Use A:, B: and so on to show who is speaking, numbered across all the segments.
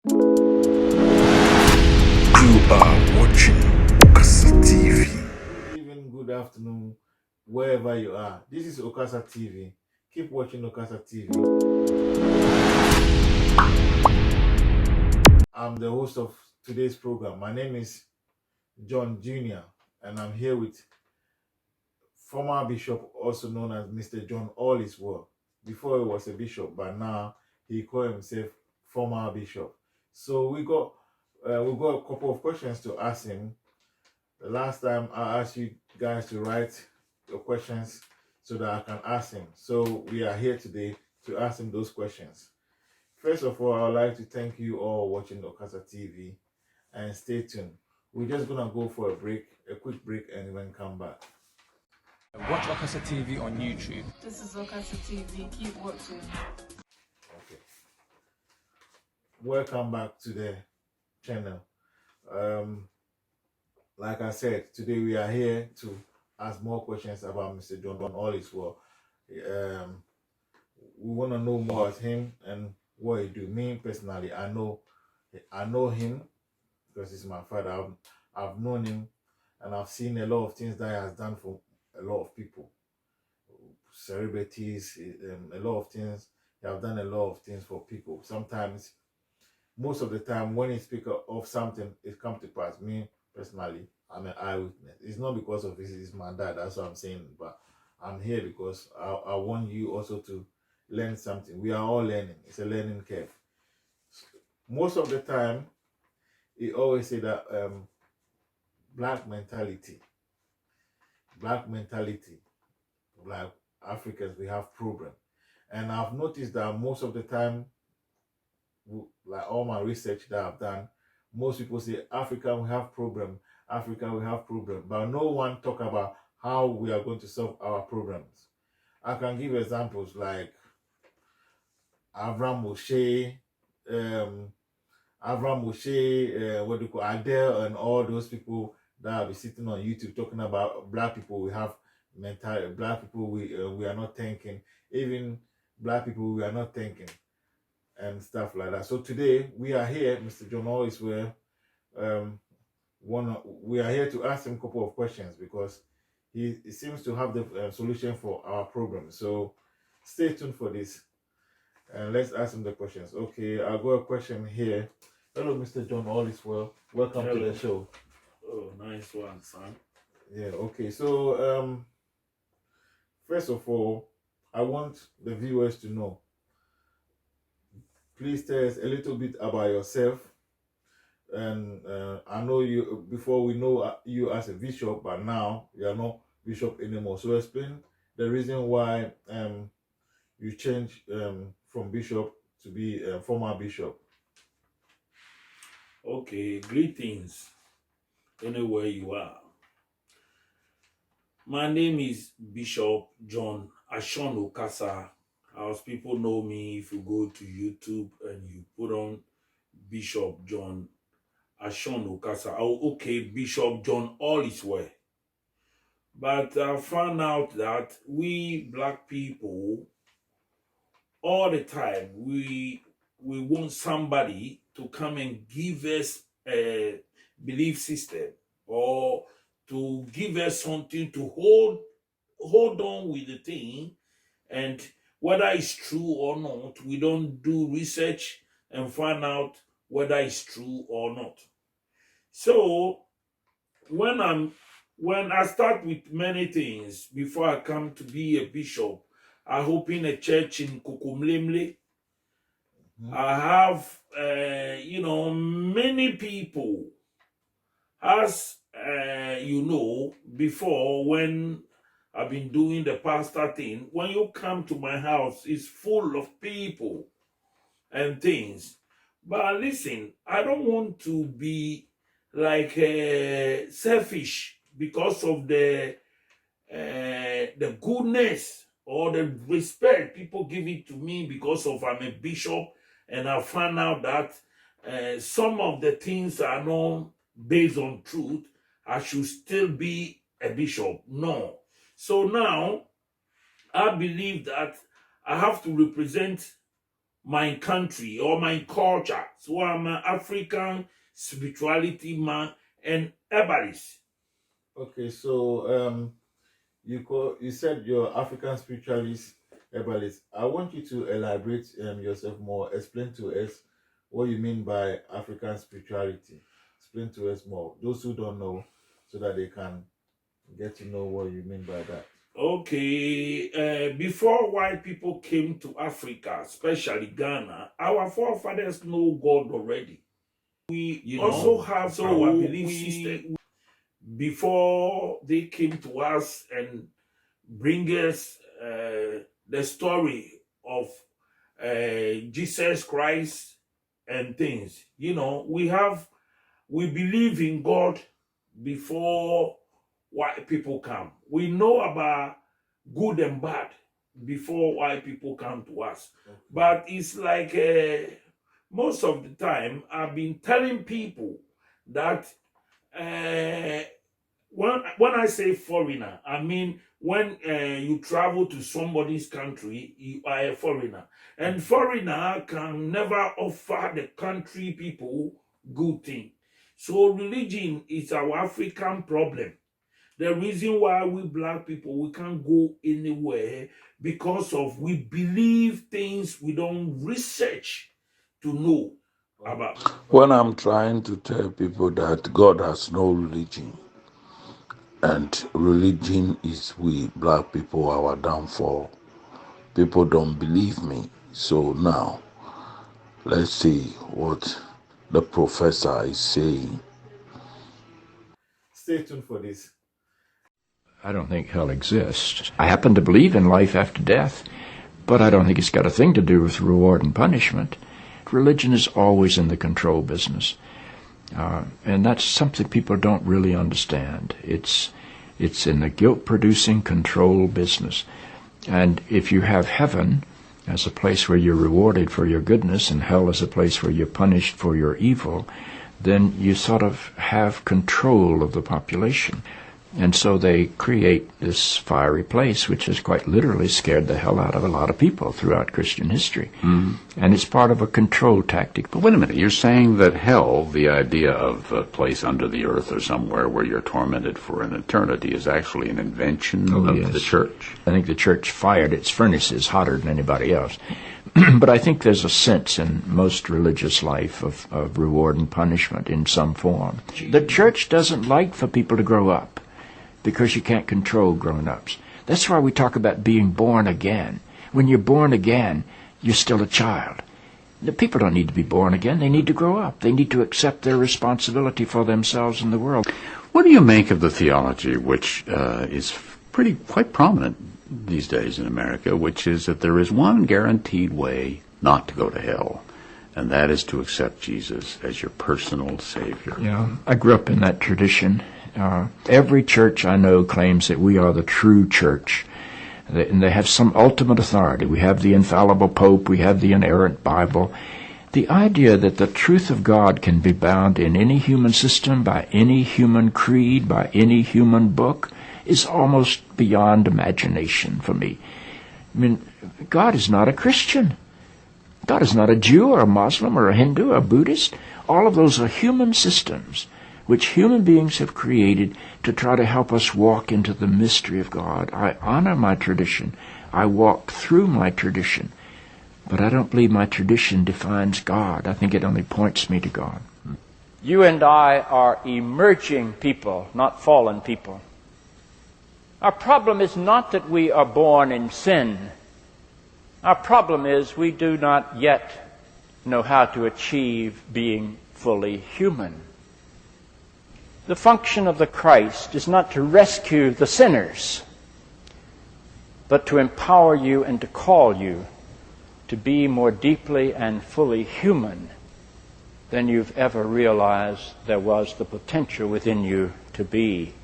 A: You are watching Okasa TV.
B: Good evening, good afternoon, wherever you are. This is Okasa TV. Keep watching Okasa TV. I'm the host of today's program. My name is John Jr. and I'm here with former bishop, also known as Mr. John Allisworth. Before he was a bishop, but now he called himself former bishop. So we got a couple of questions to ask him. The last time I asked you guys to write your questions so that I can ask him. So we are here today to ask him those questions. First of all, I would like to thank you all watching Okasa TV and stay tuned. We're just gonna go for a quick break, and then come back.
C: Watch Okasa TV on YouTube.
D: This is Okasa TV. Keep watching.
B: Okay. Welcome back to the channel. Like I said, today we are here to ask more questions about Mr. John Allisworth. We want to know more about him and what he do. Me personally, I know him because he's my father. I've known him and I've seen a lot of things that he has done for a lot of people, celebrities, a lot of things. He have done a lot of things for people. Sometimes, most of the time, when he speaks of something, it comes to pass. Me personally, I'm an eyewitness. It's not because of his my dad. That's what I'm saying. But I'm here because I want you also to learn something. We are all learning. It's a learning curve. Most of the time, he always say that black mentality, like Africans, we have problem. And I've noticed that most of the time, like all my research that I've done, most people say Africa we have problem, Africa we have problem, but no one talk about how we are going to solve our problems. I can give examples like Avram Moshe, what do you call Adele, and all those people that will be sitting on YouTube talking about black people. We have mental black people. We are not thinking. Even black people we are not thinking, and stuff like that. So today we are here, Mr. John Allisworth. We are here to ask him a couple of questions because he seems to have the solution for our problem. So stay tuned for this, and let's ask him the questions. Okay, I'll go a question here. Hello, Mr. John Allisworth. Welcome to the show.
E: Oh, nice one, son.
B: Yeah. Okay. So first of all, I want the viewers to know. Please tell us a little bit about yourself. And I know you before we know you as a bishop, but now you are not bishop anymore. So explain the reason why you changed from bishop to be a former bishop.
E: Okay, greetings anywhere you are. My name is Bishop John Ashon Okasa. As people know me, if you go to YouTube and you put on Bishop John Ashon Okasa, okay, Bishop John Allisworth. But I found out that we black people, all the time, we want somebody to come and give us a belief system or to give us something to hold on with the thing, and whether it's true or not, we don't do research and find out whether it's true or not. So when I start with many things before I come to be a bishop, I open a church in Kokomlemle. I have, many people. As before when I've been doing the pastor thing, when you come to my house, it's full of people and things. But listen, I don't want to be like selfish because of the goodness or the respect people give it to me because of I'm a bishop, and I found out that some of the things are not based on truth. I should still be a bishop. No. So now I believe that I have to represent my country or my culture. So I'm an African spirituality man and herbalist.
B: Okay, so you said you're African spiritualist herbalist. I want you to elaborate yourself more. Explain to us what you mean by African spirituality. Explain to us more. Those who don't know, so that they can get to know what you mean by that.
E: Okay, before white people came to Africa, especially Ghana, our forefathers know God already. We also have our belief system before they came to us and bring us the story of Jesus Christ and things. We believe in God before white people come. We know about good and bad before white people come to us.
B: Okay.
E: But it's like most of the time I've been telling people that when I say foreigner, I mean when you travel to somebody's country, you are a foreigner. And foreigner can never offer the country people good thing. So religion is our African problem. The reason why we black people, we can't go anywhere because of we believe things we don't research to know about.
F: When I'm trying to tell people that God has no religion, and religion is we black people, our downfall, people don't believe me. So now, let's see what the professor is saying.
B: Stay tuned for this.
G: I don't think hell exists. I happen to believe in life after death, but I don't think it's got a thing to do with reward and punishment. Religion is always in the control business. And that's something people don't really understand. It's in the guilt-producing control business. And if you have heaven as a place where you're rewarded for your goodness and hell as a place where you're punished for your evil, then you sort of have control of the population. And so they create this fiery place, which has quite literally scared the hell out of a lot of people throughout Christian history. Mm. And it's part of a control tactic.
H: But wait a minute, you're saying that hell, the idea of a place under the earth or somewhere where you're tormented for an eternity, is actually an invention of the church?
G: I think the church fired its furnaces hotter than anybody else. But I think there's a sense in most religious life of reward and punishment in some form. The church doesn't like for people to grow up, because you can't control grown-ups. That's why we talk about being born again. When you're born again, you're still a child. The people don't need to be born again. They need to grow up. They need to accept their responsibility for themselves and the world.
H: What do you make of the theology, which is quite prominent these days in America, which is that there is one guaranteed way not to go to hell, and that is to accept Jesus as your personal Savior?
G: Yeah, I grew up in that tradition. Every church I know claims that we are the true church, and they have some ultimate authority. We have the infallible Pope, we have the inerrant Bible. The idea that the truth of God can be bound in any human system, by any human creed, by any human book, is almost beyond imagination for me. I mean, God is not a Christian. God is not a Jew or a Muslim or a Hindu or a Buddhist. All of those are human systems which human beings have created to try to help us walk into the mystery of God. I honor my tradition. I walk through my tradition. But I don't believe my tradition defines God. I think it only points me to God.
I: You and I are emerging people, not fallen people. Our problem is not that we are born in sin. Our problem is we do not yet know how to achieve being fully human. The function of the Christ is not to rescue the sinners, but to empower you and to call you to be more deeply and fully human than you've ever realized there was the potential within you to be.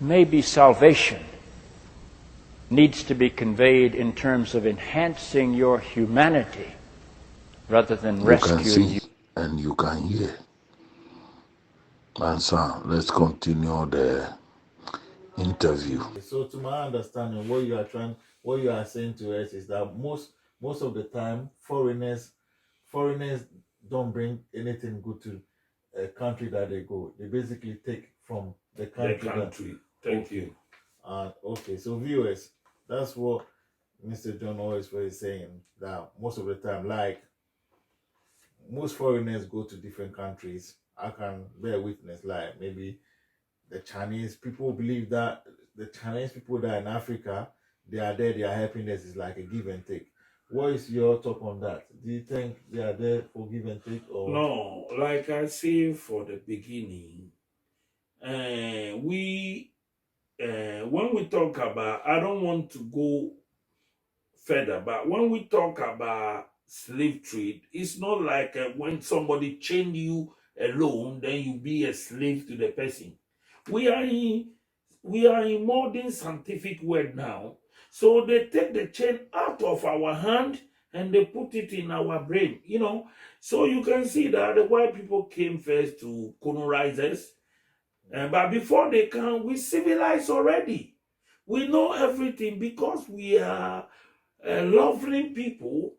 I: Maybe salvation needs to be conveyed in terms of enhancing your humanity rather than rescuing you.
F: You can see and you can hear. And so let's continue the interview.
B: So to my understanding, what you are saying to us is that most most of the time, foreigners don't bring anything good to a country that they go. They basically take from the country.
E: The country. Thank you.
B: Okay, so viewers, that's what Mr. John always was saying, that most of the time, like most foreigners go to different countries. I can bear witness, like maybe the Chinese people believe that the Chinese people that are in Africa, they are there, their happiness is like a give and take. What is your talk on that? Do you think they are there for give and take, or
E: No, like I say for the beginning, when we talk about, I don't want to go further, but when we talk about slave trade, it's not like when somebody chain you alone, then you be a slave to the person. We are in modern scientific world now, so they take the chain out of our hand and they put it in our brain. So you can see that the white people came first to colonize us, but before they come, we civilized already. We know everything because we are loving people.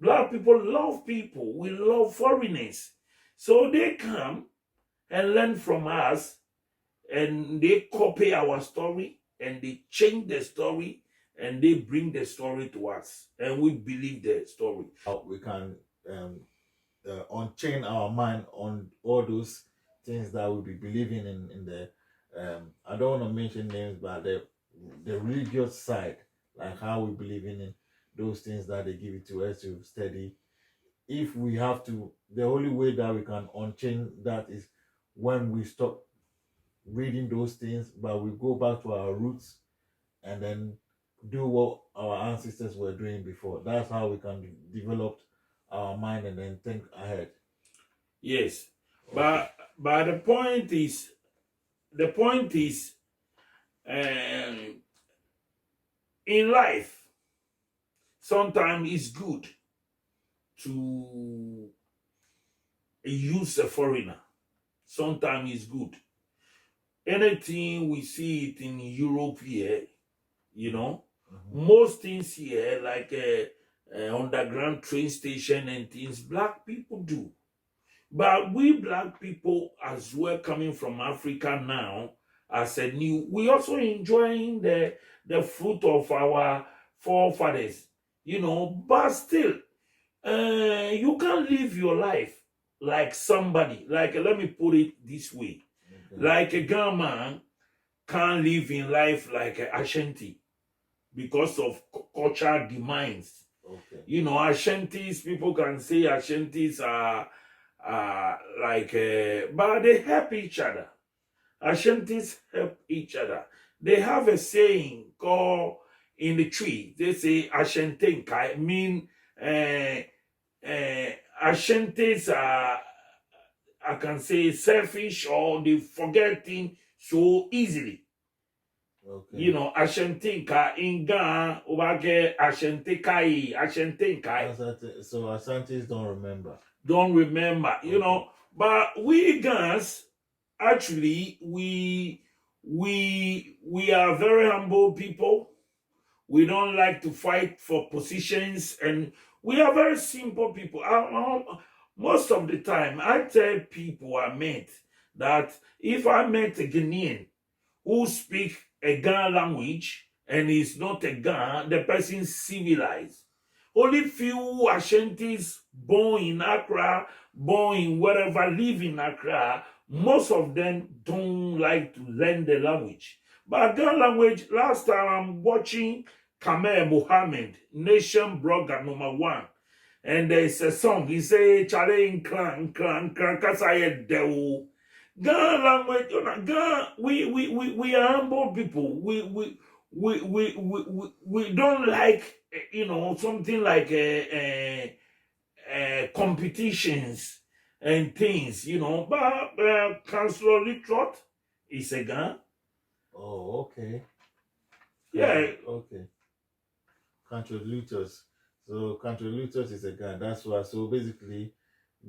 E: Black people love people. We love foreigners. So they come and learn from us, and they copy our story, and they change the story, and they bring the story to us, and we believe the story.
B: we can unchain our mind on all those things that we be believing in the I don't want to mention names, but the religious side, like how we believe in those things that they give it to us to study. If we have to, the only way that we can unchain that is when we stop reading those things, but we go back to our roots and then do what our ancestors were doing before. That's how we can develop our mind and then think ahead.
E: Yes, but the point is, in life, sometimes it's good to use a foreigner. Sometimes it's good. Anything we see it in Europe here, most things here, like underground train station and things, black people do. But we black people as well, coming from Africa now, as a new, we also enjoying the fruit of our forefathers, but still, you can't live your life like somebody. Like, let me put it this way. Like a Ghana can't live in life like a Ashanti because of cultural demands. Ashantis, people can say Ashantis are but they help each other. Ashantis help each other. They have a saying called in the tree. They say Ashantenkai, mean Ashantis are, I can say, selfish, or they forget things so easily. Ashantinka in Ghana, Obage Ashantikai, Ashantinkai.
B: So Ashantis don't remember.
E: But we Ghanaians, actually, we are very humble people. We don't like to fight for positions, and we are very simple people. Most of the time, I tell people I met that if I met a Ghanaian who speak a Ghana language and is not a Ghana, the person is civilized. Only few Ashantis born in Accra, born in wherever, live in Accra, most of them don't like to learn the language. But Ghana language, last time I'm watching Kamer Mohammed, Nation Blogger #1. And there's a song, he say, Chale Nkran, Kasaye Dewo. Ghana language, Ghana, we are humble people. We don't like, something like competitions and things, but Councillor Litrot is a Ghana.
B: Oh, okay.
E: Yeah.
B: Okay. Contributors. So contributors is a Ghana. That's why. So basically,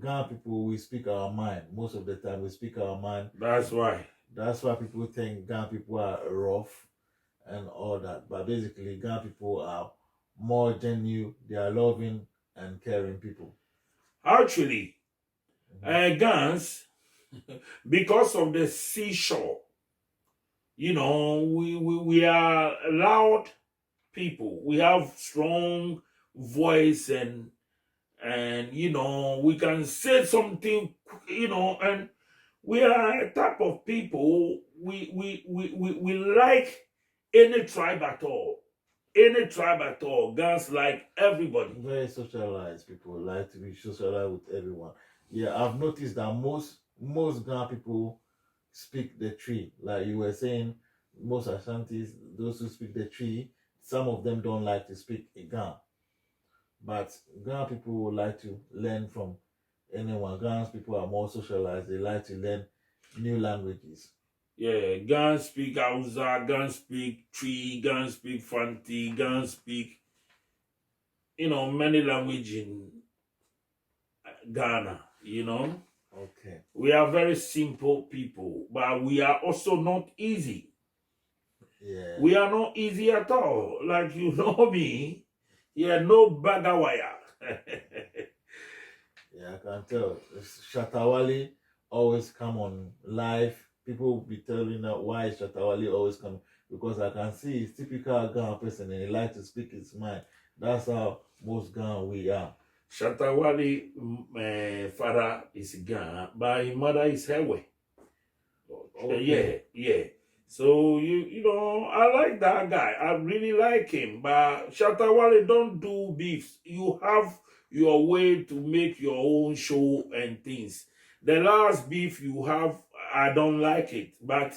B: Ghana people, we speak our mind. Most of the time, we speak our mind.
E: That's why.
B: That's why people think Ghana people are rough and all that. But basically, Ghana people are more genuine, they are loving and caring people.
E: Actually, Gans, because of the seashore, we are loud people. We have strong voice and we can say something, and we are a type of people. We like any tribe at all. Any tribe at all. Guns like everybody.
B: Very socialized people like to be socialized with everyone. Yeah, I've noticed that most Ghana people speak the tree. Like you were saying, most Ashantis, those who speak the tree, some of them don't like to speak Ghana. But Ghana people would like to learn from anyone. Ghana people are more socialized. They like to learn new languages.
E: Yeah, Gan speak Hausa, Gan speak Tree, Gan speak Fanti, Gan speak, many language in Ghana,
B: Okay.
E: We are very simple people, but we are also not easy.
B: Yeah.
E: We are not easy at all. Like you know me. Yeah, no bagger wire.
B: Yeah, I can tell. Shatawali always come on live. People will be telling her why Shatawali always come, because I can see he's typical Ghana person and he likes to speak his mind. That's how most Ghana we are.
E: Shatawali father is Ghana, but his mother is Hewe.
B: Okay.
E: Yeah. So I like that guy. I really like him. But Shatawale, don't do beefs. You have your way to make your own show and things. The last beef you have, I don't like it. But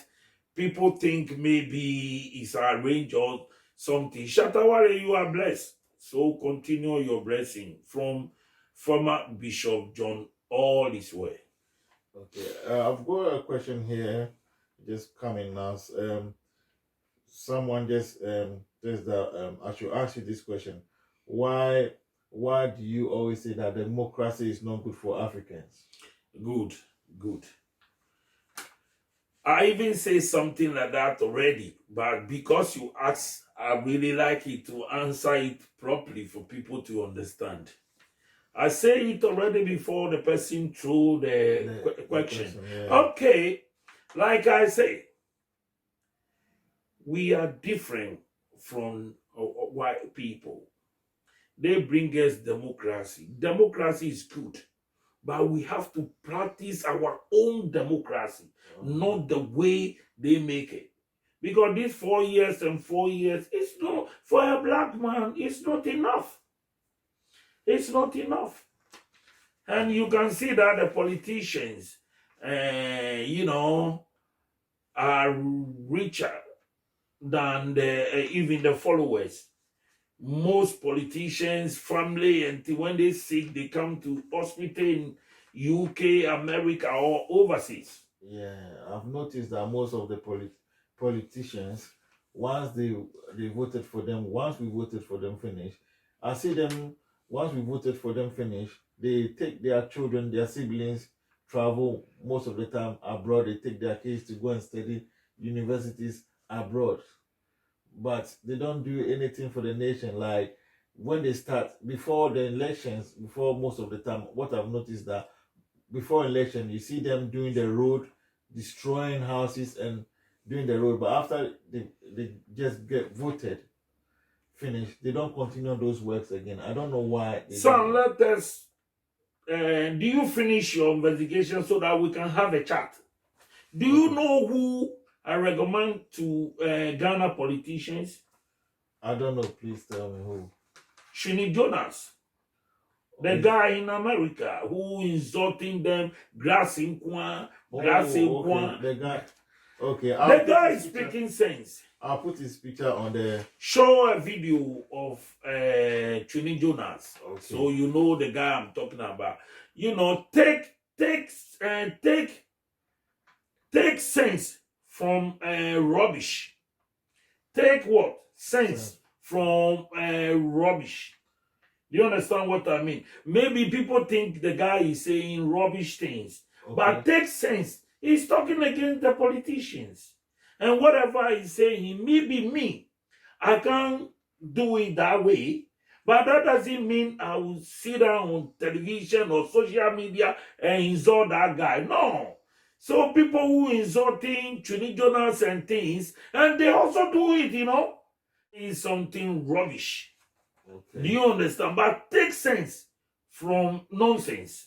E: people think maybe it's arranged or something. Shatawale, you are blessed. So continue your blessing from former Bishop John all this way.
B: Okay. I've got a question here, just coming now. Someone just that I should ask you this question: Why do you always say that democracy is not good for Africans?
E: Good. I even say something like that already, but because you asked, I really like it to answer it properly for people to understand. I say it already before the person threw the question.
B: Yeah.
E: Okay, like I say, we are different from white people. They bring us democracy. Democracy is good, but we have to practice our own democracy, not the way they make it. Because these 4 years and 4 years, it's not, for a black man, it's not enough. It's not enough. And you can see that the politicians, are richer than even the followers. Most politicians, family, and when they sick, they come to hospital in UK, America, or overseas.
B: Yeah, I've noticed that most of the politicians, once we voted for them finish, I see them, once we voted for them finish, they take their children, their siblings, travel most of the time abroad. They take their kids to go and study universities abroad. But they don't do anything for the nation. Like when they start, before the elections, before most of the time, what I've noticed that before election, you see them doing the road, destroying houses and doing the road. But after they just get voted, finished, they don't continue those works again. I don't know why.
E: So let us, do you finish your investigation so that we can have a chat? Do you know who I recommend to Ghana politicians?
B: I don't know. Please tell me who.
E: TWENE Jonas. The guy in America who insulting them, grassing kwan.
B: The guy. Okay.
E: The guy is speaking sense.
B: I'll put his picture on the.
E: Show a video of TWENE Jonas,
B: okay.
E: So you know the guy I'm talking about. Take sense from rubbish. Take what? Sense from rubbish. Do you understand what I mean? Maybe people think the guy is saying rubbish things, but take sense. He's talking against the politicians. And whatever he's saying, maybe me, I can't do it that way, But that doesn't mean I will sit down on television or social media and insult that guy. No. So people who insulting TWENE Jonas and things, and they also do it, is something rubbish.
B: Okay.
E: Do you understand? But take sense from nonsense.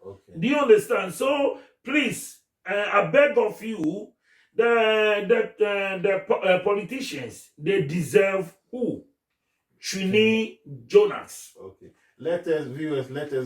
B: Okay.
E: Do you understand? So please, I beg of you, the politicians, they deserve who? TWENE Jonas.
B: Okay. Let us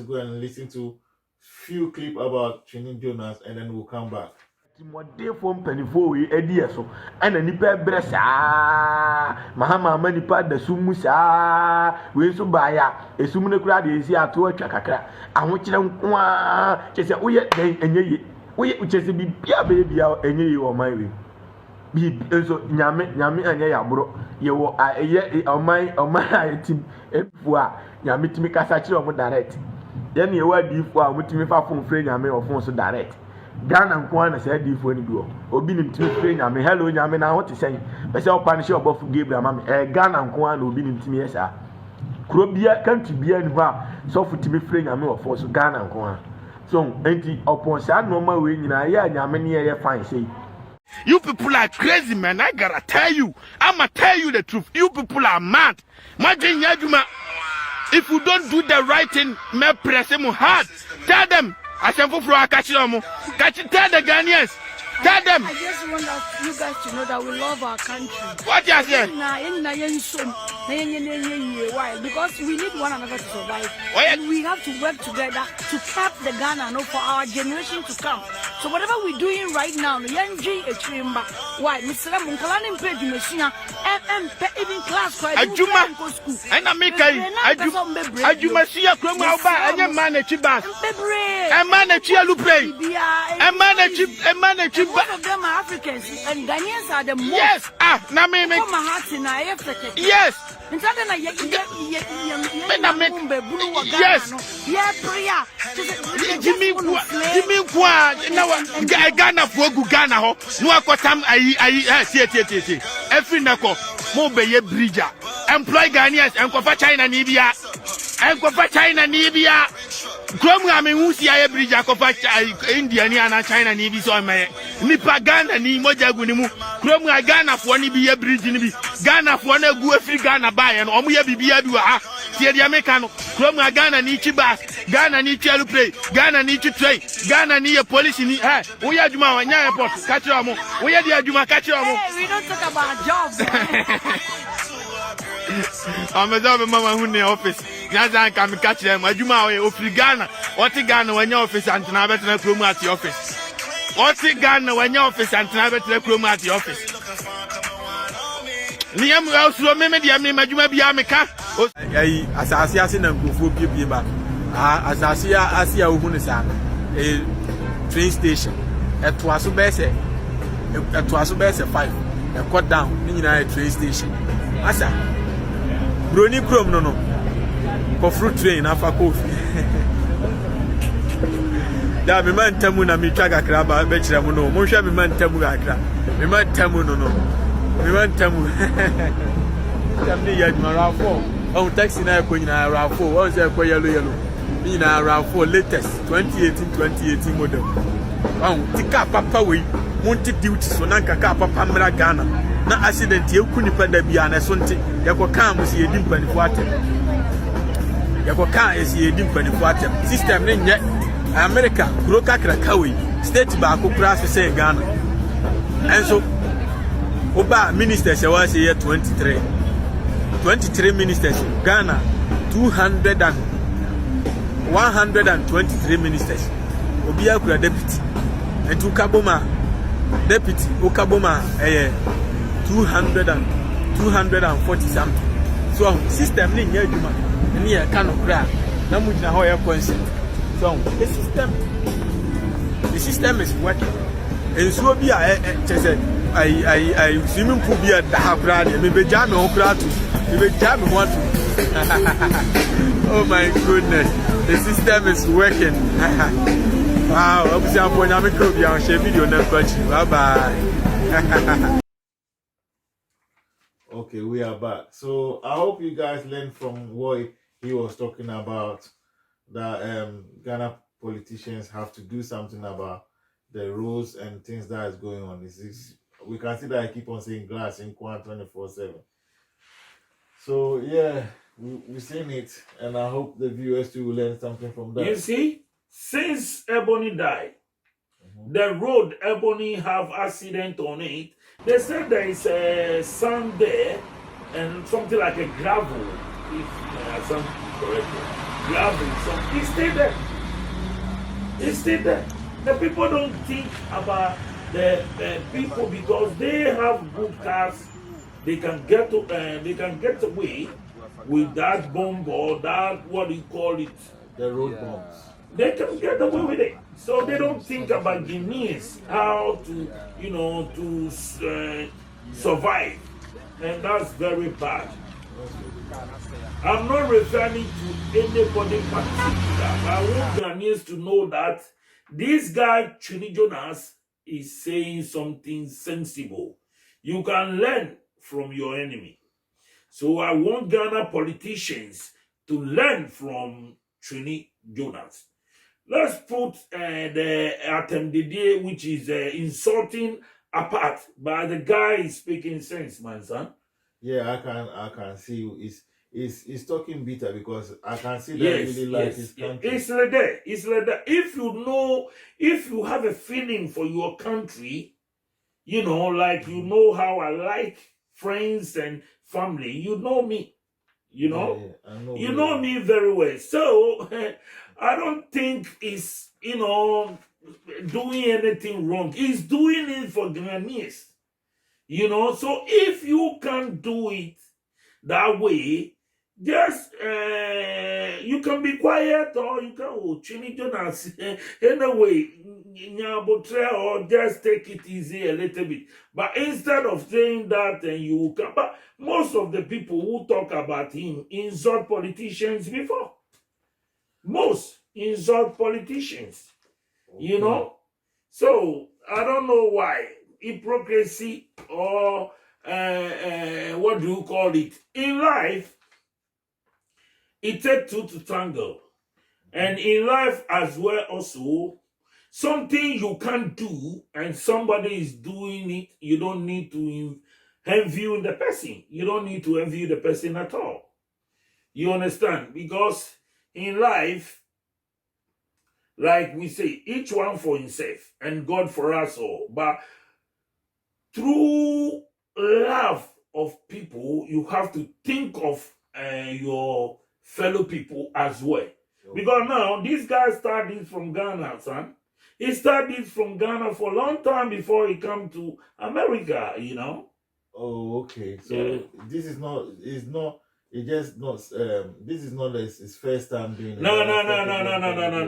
B: go and listen to few clip about TWENE Jonas, and then we'll come back.
J: Timodefo mpanifo yi edi eso ana nipa ebre saa mahama manipa da sumu saa we so baya esum ne kura de esi ato atwa kakra ahokyere nkoa chese uye den enye uye chese bibia bebia enye yi o man we bi enso nyame anya ya boro ye wo ye oman ayetim efu a nyame timi kasa kire o direct ye ne ye wa difu a mutimi fa fon frɛ nyame ofon so direct Ghana nko na say di fo ni bi o obi nim timi frɛ nyame hello nyame na ho te sɛn be say opa ne hye obofu Gabriel mama Ghana nko na obi nim timi yesa kuro bia country bia ni ho a so fu timi frɛ nyame ofo so Ghana nko so enti opon sa no ma we nyina ya nyame ne ye fine say.
K: You people are crazy, man. I gotta tell you. I'ma tell you the truth. You people are mad. Imagine Yajuma. If you don't do the right thing, me press him hard. Tell them. I said for Akachiromo. Tell the Ghanaians. Tell them.
D: I just want you guys to know that we love our country.
K: What you say?
D: Why? Because we need one another to survive.
K: And
D: we have to work together to help the Ghana for our generation to come. So whatever we're doing right now, why? Mr. Munkalani paid you even class
K: Ajuma and Amika Ajuma see a crumb and your man a chibas. A man a chialupe. A man a chip.
D: Both of them are Africans and Ghanaians are the most.
K: Yes, yes. Jimmy Ghana for Ghana ho no akotam ayi every nako mo be ye bridger employ Ghanaians enkofa China ni bia Krom ame husi aye bridge akofa India ni ana China ni bi so me nipa Ghana ni moja gu ni mu krom Ghana fo ni bi ye bridge ni bi Ghana fo na gu afri Ghana bae no omo ye bibia bi wa ha tie dia meka no krom Ghana ni chi bus Ghana ni chi aluplay Ghana ni chi train Ghana ni ye police ni wo ye adwuma wa nya airport ka kire omo wo ye dia adwuma ka kire omo.
D: We don't talk about jobs.
K: Amazabe mama hu ne office nyaza nka me ka kire adwuma wo ofri Ghana oti Ghana wanya office antena betena krom at office oti Ghana wanya office antena betena krom at office ni am ausro me dia me adwuma bia me ka
J: ayi asase ase na nkofo bie ba asase asia ohu ne sa train station eto aso be se 5 e cut down ni nyina train station asa broni krom no ko fruit train afa coffee da me man tamu na mi twaga kra ba be kire mu no mo hwe me man tamu akra me man tamu no me man tamu tamni ya marafo on taxi na ko nyina rafo on se ko yellow ni na rafo latest 2018 model on tika papa we monti duty so na kaka papa mra Ghana na accident e ku nipa da bia na so nti yako kan mo se yedi mpanifo atem yako kan e se yedi mpanifo atem system ne nye America broker krakawe state ba ko kura so say Ghana enso oba ministers e wa say 23 ministers Ghana 123 ministers obi akura deputy etu kaboma deputy okaboma 240 something so system ni nya adwuma ni e ka no kura na mu gina ho ye consent so the system is working enso bi a chese I swimming pool bi a da kura ni me be jam me ho kura to me be jam me ho to oh my goodness, the system is working. Wow, I'm saying for now, I'm going to share video next question. Bye bye.
B: Okay, we are back. So I hope you guys learned from what he was talking about that Ghana politicians have to do something about the rules and things that is going on. We can see that I keep on saying glass in Kwan 24/7. So yeah, we've seen it, and I hope the viewers too will learn something from that.
E: You see, since Ebony died, the road Ebony have accident on it. They said there is a sand there and something like a gravel, if I sound correctly. Gravel, some it's still there. It's still there. The people don't think about the people because they have good cars. They can get away with that bomb or that, what do you call it?
B: The road bombs.
E: They can get away with it. So they don't think about Guineans, how to, to survive. And that's very bad. I'm not referring to anybody particular. I want Ghanaians to know that this guy, TWENE Jonas, is saying something sensible. You can learn from your enemy. So I want Ghana politicians to learn from TWENE Jonas. Let's put the Atem which is insulting apart, but the guy is speaking sense, man, son.
B: Yeah, I can see he's talking bitter because I can see that he really likes his country.
E: It's like that. It's like that. If you have a feeling for your country, like how I like friends and family, you know me.
B: I know
E: You know me very well. So I don't think he's doing anything wrong. He's doing it for Ghanaians. So if you can do it that way, just you can be quiet or you can TWENE Jonas anyway, or just take it easy a little bit. But instead of saying that, and you can, but most of the people who talk about him insult politicians before. Most insult politicians, So I don't know why hypocrisy or what do you call it in life. It takes two to tangle. And in life as well also, something you can't do and somebody is doing it, you don't need to envy the person. You don't need to envy the person at all. You understand? Because in life, like we say, each one for himself and God for us all. But through love of people, you have to think of your fellow people as well. Because now, this guy started from Ghana, son. He started from Ghana for a long time before he come to America,
B: Oh, okay. So this is not, this is not his first time doing it.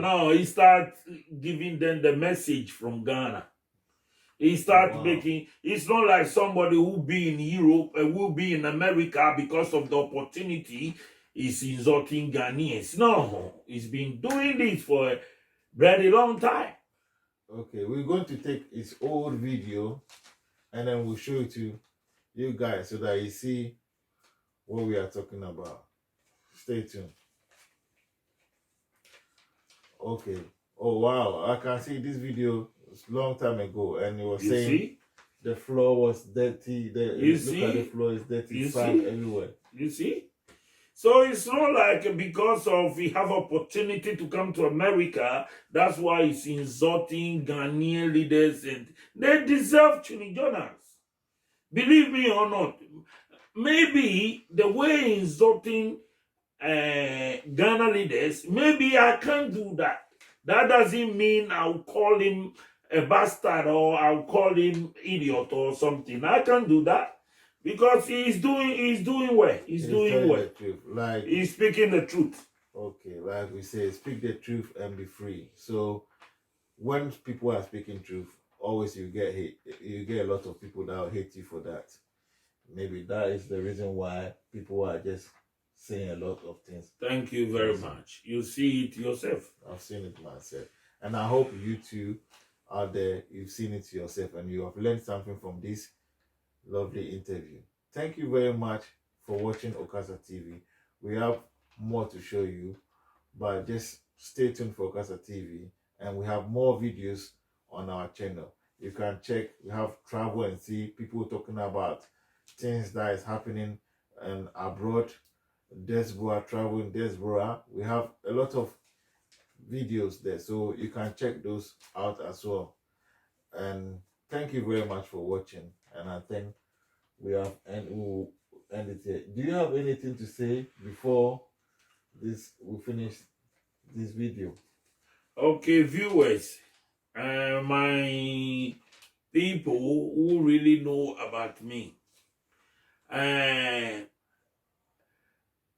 E: No. He start giving them the message from Ghana. He start making, it's not like somebody who be in Europe and will be in America because of the opportunity is insulting Ghanaians. No, he's been doing this for a very long time.
B: Okay, we're going to take his old video and then we'll show it to you guys so that you see what we are talking about. Stay tuned. Okay. Oh wow, I can see this video a long time ago, and it was saying the floor was dirty. Look at the floor is dirty, sand everywhere.
E: You see? So it's not like because of we have opportunity to come to America, that's why it's insulting Ghanaian leaders, and they deserve TWENE Jonas. Believe me or not, maybe the way insulting Ghana leaders, maybe I can't do that. That doesn't mean I'll call him a bastard or I'll call him idiot or something. I can't do that. Because he's doing well. He's doing well.
B: The truth. Like,
E: he's speaking the truth.
B: Okay, like we say, speak the truth and be free. So when people are speaking truth, always you get hate. You get a lot of people that will hate you for that. Maybe that is the reason why people are just saying a lot of things.
E: Thank you very much. You see it yourself.
B: I've seen it myself. And I hope you too out there, you've seen it yourself and you have learned something from this lovely interview. Thank you very much for watching Okasa TV. We have more to show you, but just stay tuned for Okasa TV, and we have more videos on our channel. You can check. We have travel and see people talking about things that is happening abroad, diaspora, traveling diaspora. We have a lot of videos there, so you can check those out as well. And thank you very much for watching, and I think we have we'll end it here. Do you have anything to say before we finish this video?
E: Okay, viewers, my people who really know about me,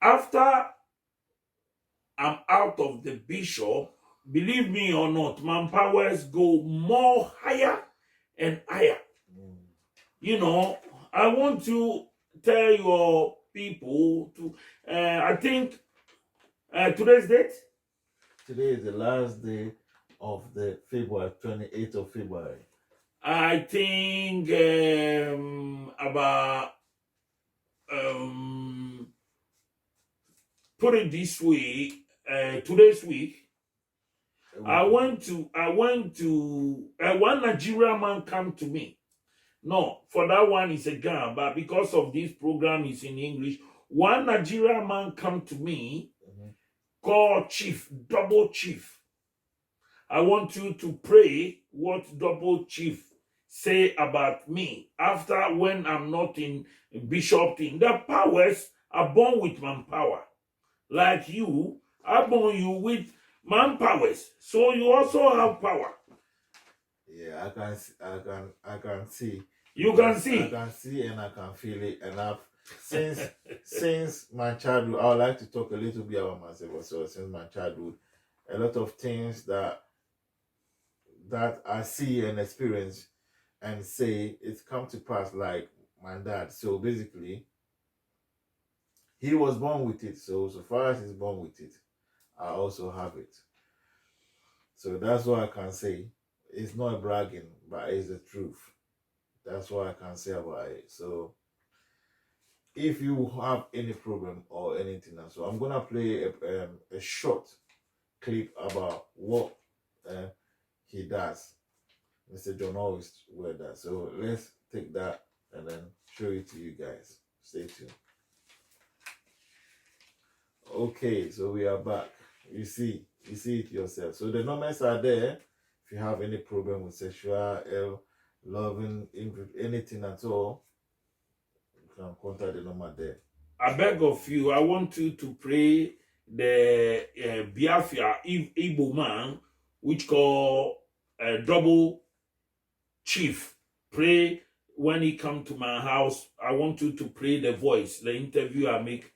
E: after I'm out of the bishop, believe me or not, my powers go more higher and higher. You know, I want to tell your people to, I think today's date?
B: Today is the last day of the February, 28th of February.
E: I think about put it this way, today's week, I went to one Nigerian man come to me. No, for that one is a Ghana, but because of this program is in English, one Nigerian man come to me called Chief, Double Chief. I want you to pray what Double Chief say about me after when I'm not in bishop thing. The powers are born with manpower. Like you, I born you with manpowers. So you also have power.
B: Yeah, I can see.
E: You can see.
B: I can see and I can feel it. And I've since my childhood, I would like to talk a little bit about myself also. Since my childhood, a lot of things that I see and experience and say it's come to pass, like my dad. So basically, he was born with it. So far as he's born with it, I also have it. So that's what I can say. It's not bragging, but it's the truth. That's what I can say about it. So if you have any problem or anything else, so I'm gonna play a short clip about what he does. Mr. John always wear that. So let's take that and then show it to you guys. Stay tuned. Okay, so we are back. You see it yourself. So the numbers are there. If you have any problem with sexual, loving, anything at all, you can contact the number there.
E: I beg of you, I want you to pray the Biafra Igbo man, which call Double Chief. Pray when he come to my house. I want you to pray the voice, the interview I make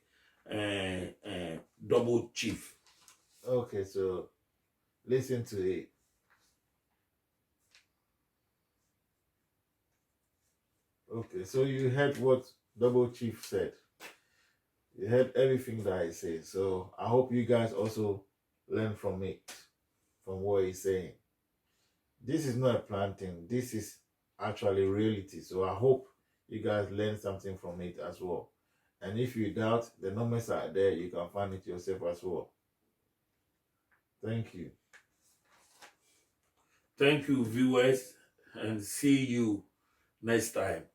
E: Double Chief.
B: Okay, so listen to it. Okay, so you heard what Double Chief said. You heard everything that I say. So I hope you guys also learn from it, from what he's saying. This is not a planting. This is actually reality. So I hope you guys learn something from it as well. And if you doubt, the numbers are there. You can find it yourself as well. Thank you.
E: Thank you, viewers, and see you next time.